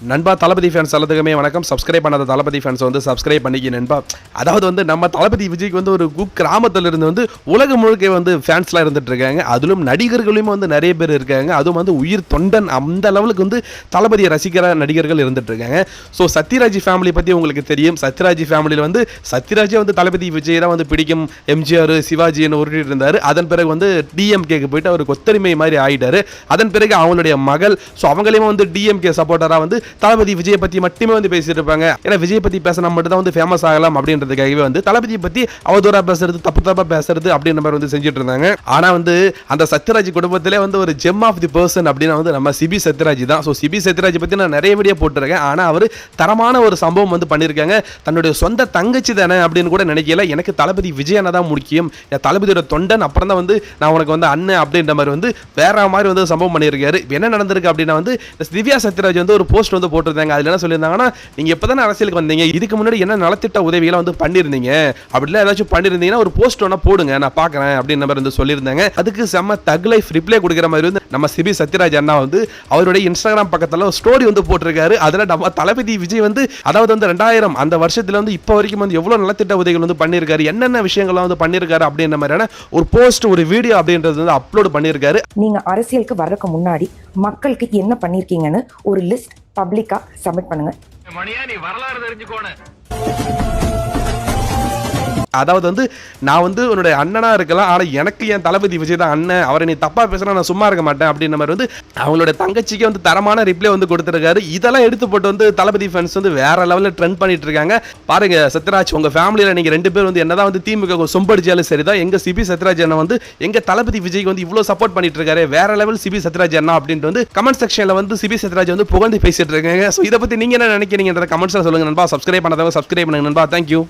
நண்பா தளபதி ஃபேன்ஸ் எல்லாத்துக்குமே வணக்கம். சப்ஸ்கிரைப் பண்ணாத தளபதி ஃபேன்ஸ் வந்து சப்ஸ்கிரைப் பண்ணிக்க நண்பா. அதாவது வந்து நம்ம தளபதி விஜய்க்கு வந்து ஒரு கிராமத்தில் இருந்து வந்து உலகம் முழுக்க வந்து ஃபேன்ஸ்லாம் இருந்துட்டு இருக்காங்க. அதிலும் நடிகர்களும் வந்து நிறைய பேர் இருக்காங்க. அதுவும் வந்து உயிர் தொண்டன் அந்த லெவலுக்கு வந்து தளபதியை ரசிக்கிற நடிகர்கள் இருந்துட்டு இருக்காங்க. ஸோ சத்யராஜ் ஃபேமிலி பற்றி உங்களுக்கு தெரியும். சத்யராஜ் ஃபேமிலியில் வந்து சத்யராஜே வந்து தளபதி விஜய் தான் வந்து பிடிக்கும். எம்ஜிஆர் சிவாஜின்னு உருட்டிட்டு இருந்தார். அதன் பிறகு வந்து டிஎம்கேக்கு போயிட்டு அவர் கொத்தரிமை மாதிரி ஆயிட்டாரு. அதன் பிறகு அவங்களுடைய மகள் ஸோ அவங்களையும் வந்து டிஎம்கே சப்போர்ட்டராக வந்து தளபதி விஜய் பத்தி மட்டுமே வந்து பேசிட்டு இருப்பாங்க. ஏன்னா விஜய் பத்தி பேசினா மட்டும் தான் வந்து ஃபேமஸ் ஆகலாம் அப்படின்றதுக்காகவே வந்து தளபதியை பத்தி அவதூறா பேசுறது, தப்பா பேசுறது அப்படின்ற மாதிரி வந்து செஞ்சுட்டு இருந்தாங்க. ஆனா வந்து அந்த சத்யராஜ் குடும்பத்திலே வந்து ஒரு ஜெம் ஆஃப் தி பர்சன் அப்படின்னா வந்து நம்ம சிபி சத்யராஜ் தான். ஸோ சிபி சத்யராஜ் பத்தி நான் நிறைய வீடியோ போட்டிருக்கேன். ஆனா அவர் தரமான ஒரு சம்பவம் வந்து பண்ணியிருக்காங்க. தன்னுடைய சொந்த தங்கச்சி தானே அப்படின்னு கூட நினைக்கல. எனக்கு தளபதி விஜயனை தான் முக்கியம், தளபதியோட தொண்டன், அப்புறம் தான் வந்து நான் உனக்கு வந்து அண்ணன் அப்படின்ற மாதிரி வந்து வேற மாதிரி வந்து சம்பவம் பண்ணியிருக்காரு. என்ன நடந்திருக்கு அப்படின்னா வந்து திவ்யா சத்யராஜ் வந்து ஒரு போஸ்ட் வந்து போட்டிருந்தாங்க. அதுல என்ன சொல்லியிருந்தாங்கன்னா, நீங்க எப்பதான் அரசியலுக்கு வந்தீங்க, இதுக்கு முன்னாடி என்ன நலத்திட்ட உதவிகளை வந்து பண்ணிருந்தீங்க, அப்படிலாம் ஏதாச்சும் பண்ணிருந்தீங்கன்னா ஒரு போஸ்ட் ஒண்ணா போடுங்க, நான் பாக்குறேன் அப்படின்னு மாதிரி வந்து சொல்லியிருந்தாங்க. அதுக்கு செம்ம தக் லைஃப் ரிப்ளை கொடுக்குற மாதிரி வந்து நம்ம சிபி சத்யராஜ் அண்ணா வந்து அவருடைய இன்ஸ்டாகிராம் பக்கத்துல ஸ்டோரி வந்து போட்டிருக்காரு. அதுல நம்ம தளபதி விஜய் வந்து அதாவது வந்து 2000 அந்த வருஷத்துல வந்து இப்போ வரைக்கும் வந்து எவ்வளவு நலத்திட்ட உதவிகள் வந்து பண்ணியிருக்காரு, என்னென்ன விஷயங்கள்லாம் வந்து பண்ணியிருக்காரு அப்படின்ற மாதிரியான ஒரு போஸ்ட், ஒரு வீடியோ அப்படின்றது வந்து அப்லோட் பண்ணியிருக்காரு. நீங்க அரசியலுக்கு வர்றதுக்கு முன்னாடி மக்களுக்கு என்ன பண்ணிருக்கீங்கன்னு ஒரு லிஸ்ட் பப்ளிக்கா சப்மிட் பண்ணுங்க. மணியா நீ வரலாறு தெரிஞ்சுக்கோணும். அதாவது வந்து நான் வந்து உன்னுடைய அண்ணனா இருக்கலாம், ஆனா எனக்கு என் தளபதி விஜய் தான் அண்ணன், அவரை நீ தப்பா பேசினா நான் சும்மா இருக்க மாட்டேன் அப்படின்ற மாதிரி வந்து அவங்களோட தங்கச்சிக்கு வந்து தரமான ரிப்ளை வந்து கொடுத்துருக்காரு. இதெல்லாம் எடுத்து போட்டு வந்து தளபதி ஃபேன்ஸ் வந்து வேற லெவலில் ட்ரெண்ட் பண்ணிட்டு இருக்காங்க. பாருங்க சத்யராஜ், உங்க ஃபேமிலியில நீங்க 2 பேர் வந்து என்னதான் வந்து திமுக சொம்படிச்சாலும் சரிதான், எங்க சிபி சத்யராஜ் அண்ணா வந்து எங்க தளபதி விஜய்க்கு வந்து இவ்வளவு சப்போர்ட் பண்ணிட்டு இருக்காரு, வேற லெவல் சிபி சத்யராஜ் அண்ணா அப்படின்ட்டு வந்து கமெண்ட் செக்ஷன்ல வந்து சிபி சத்யராஜ் வந்து புகழ்ந்து பேசிட்டு இருக்காங்க. ஸோ இதை பத்தி நீங்க என்ன நினைக்கிறீங்கன்றத கமெண்ட்ஸ்ல சொல்லுங்க நண்பா. சப்ஸ்கிரைப் பண்ணாதவங்க சப்ஸ்கிரைப் பண்ணுங்க நண்பா. தேங்க்யூ.